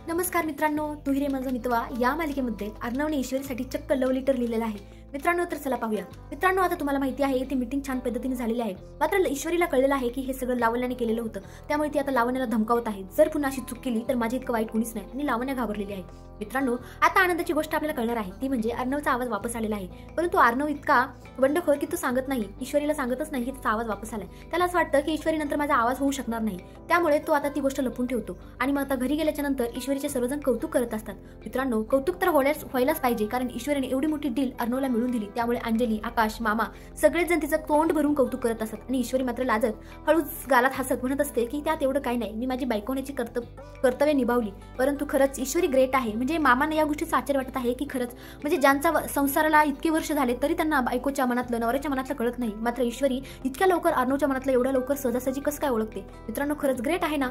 नमस्कार मित्रांनो, तू हिरे माझा मितवा या मालिकेमध्ये अर्णवने ईश्वरीसाठी चक्क लव्ह लेटर लिहिलेलं आहे मित्रांनो. तर चला पाहूया मित्रांनो. आता तुम्हाला माहिती आहे ती मीटिंग छान पद्धतीने झालेली आहे, मात्र ईश्वरीला कळलेलं आहे की हे सगळं लावण्याने केलेलं होतं, त्यामुळे ती आता लावण्याला धमकावत आहे. जर पुन्हा अशी चूक केली तर माझे इतकं वाईट कोणीच नाही आणि लावण्या घाबरलेली आहे. मित्रांनो, आता आनंदाची गोष्ट आपल्याला कळणार आहे, ती म्हणजे अर्णवचा आवाज वापस आलेला आहे. परंतु अर्णव इतका बंडखोर की तो सांगत नाही, ईश्वरीला सांगतच नाही की त्याचा आवाज वापस आलाय. त्याला असं वाटतं की ईश्वरी नंतर माझा आवाज होऊ शकणार नाही, त्यामुळे तो आता ती गोष्ट लपून ठेवतो. आणि मग आता घरी गेल्याच्या नंतर ईश्वरीचे सर्वजण कौतुक करत असतात. मित्रांनो, कौतुक तर व्हायलाच पाहिजे, कारण ईश्वरीने एवढी मोठी डील अर्णवला मिळून दिली, त्यामुळे अंजली, आकाश, मामा सगळेच जण तिचं तोंड भरून कौतुक करत असतात. आणि ईश्वरी मात्र लाजत हळूच गालात हसत म्हणत असते की त्यात एवढं काही नाही, मी माझी बायको होण्याची कर्तव्य निभावली. परंतु खरंच ईश्वरी ग्रेट आहे. म्हणजे मामांना या गोष्टीचा आश्चर्य वाटत आहे की खरंच म्हणजे ज्यांचा संसाराला इतके वर्ष झाले तरी त्यांना बायकोच्या मनातलं, नवऱ्याच्या मनातलं कळत नाही, मात्र ईश्वरी इतक्या लवकर अर्णवच्या मनातलं एवढ्या लवकर सहजासहजी कसं काय ओळखते. मित्रांनो, खरंच ग्रेट आहे ना.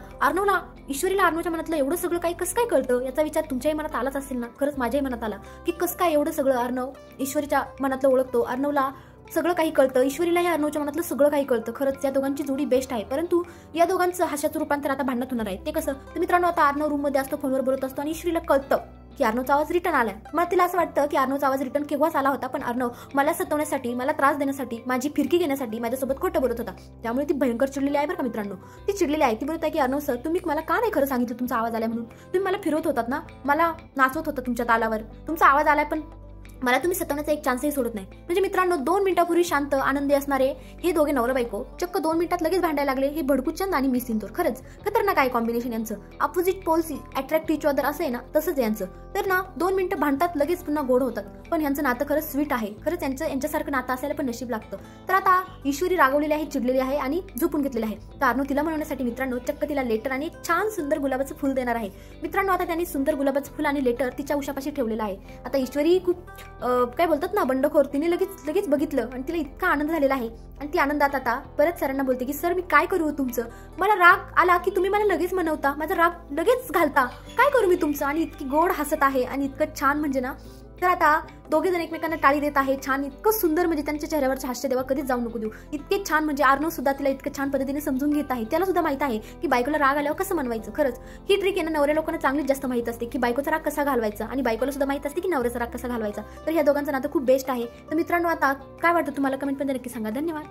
ईश्वरीला अर्णवच्या मनातलं एवढं सगळं काही कसं काय कळतं, याचा विचार तुमच्याही मनात आलाच असेल ना. खरंच माझ्याही मनात आला की कसं काय एवढं सगळं अर्णव ईश्वरीच्या मनातलं ओळखतो, अर्णवला सगळं काही कळतं, ईश्वरीला या अर्णवच्या मनातलं सगळं काही कळतं. खरंच या दोघांची जोडी बेस्ट आहे. परंतु या दोघांचं हास्याचं रूपांतर आता भांडणात होणार आहे. ते कसं, तर मित्रांनो, आता अर्णव रूम मध्ये असतो, फोनवर बोलत असतो आणि ईश्वरीला कळतं की अर्णवचा आवाज रिटर्न आलाय. मला तिला असं वाटतं की अर्णवचा आवाज रिटर्न केव्हाच आला होता, पण अर्णव मला सतवण्यासाठी, मला त्रास देण्यासाठी, माझी फिरकी घेण्यासाठी माझ्यासोबत खोटं बोलत होता. त्यामुळे ती भयंकर चिडलेली आहे बरं का मित्रांनो. ती चिडलेली आहे. ती बोलत आहे की अर्णव सर, तुम्ही मला का नाही खरं सांगितलं तुमचा आवाज आलाय म्हणून. तुम्ही मला फिरवत होतात ना, मला नाचवत होता तुमच्या तालावर, तुमचा आवाज आलाय, पण मला तुम्ही सतवण्याचा एक चान्सही सोडत नाही. म्हणजे मित्रांनो, 2 मिनिटापूर्वी शांत आनंदी असणारे हे दोघे नवरा बायको चक्क 2 मिनिटात लगेच भांडायला लागले. हे भडकुचंद आणि मिस सिंतूर, खरंच खतरनाक आहे कॉम्बिनेशन यांचं. Opposite poles attract each other असं आहे ना, तसंच यांचं. तर ना 2 मिनिटं भांडतात, लगेच पुन्हा गोड होतात. पण यांचं नातं खरंच स्वीट आहे. खरंच यांच्यासारखं नातं असायला पण नशीब लागतं. तर आता ईश्वरी रागवलेली आहे, चिडलेली आहे आणि झोपून घेतलेली आहे. तर अर्णव तिला म्हणण्यासाठी मित्रांनो चक्क तिला लेटर आणि एक छान सुंदर गुलाबाचं फुल देणार आहे. मित्रांनो, आता त्यांनी सुंदर गुलाबाचं फुल आणि लेटर तिच्या उशापाशी ठेवलेलं आहे. आता ईश्वरी खूप काय बोलतात ना, बंडखोर, तिने लगेच बघितलं आणि तिला इतका आनंद झालेला आहे. आणि ती आनंदात आता परत सरांना बोलते की सर, मी काय करू तुमचं, मला राग आला की तुम्ही मला लगेच मनवता, माझा राग लगेच घालता, काय करू मी तुमचं. आणि इतकी गोड हसत आहे आणि इतकं छान म्हणजे ना. तर आता दोघे जण एकमेकांना टाळी देत आहे. छान, इतकं सुंदर, म्हणजे त्यांच्या चेहऱ्यावरचे हास्य देवा कधीच जाऊ नको देऊ, इतके छान. म्हणजे अर्णव सुद्धा तिला इतकं छान पद्धतीने समजून घेत आहे. त्याला सुद्धा माहित आहे की बायकोला राग आल्यावर कसं मनवायचं. खरंच ही ट्रिक आहे ना, नवऱ्या लोकांना चांगलीच जास्त माहित असते की बायकोचा राग कसा घालवायचा, आणि बायकोला सुद्धा माहित असते की नवऱ्याचा राग कसा घालवायचा. तर ह्या दोघांचं नातं खूप बेस्ट आहे. तर मित्रांनो, आता काय वाटतं तुम्हाला, कमेंट मध्ये नक्की सांगा. धन्यवाद.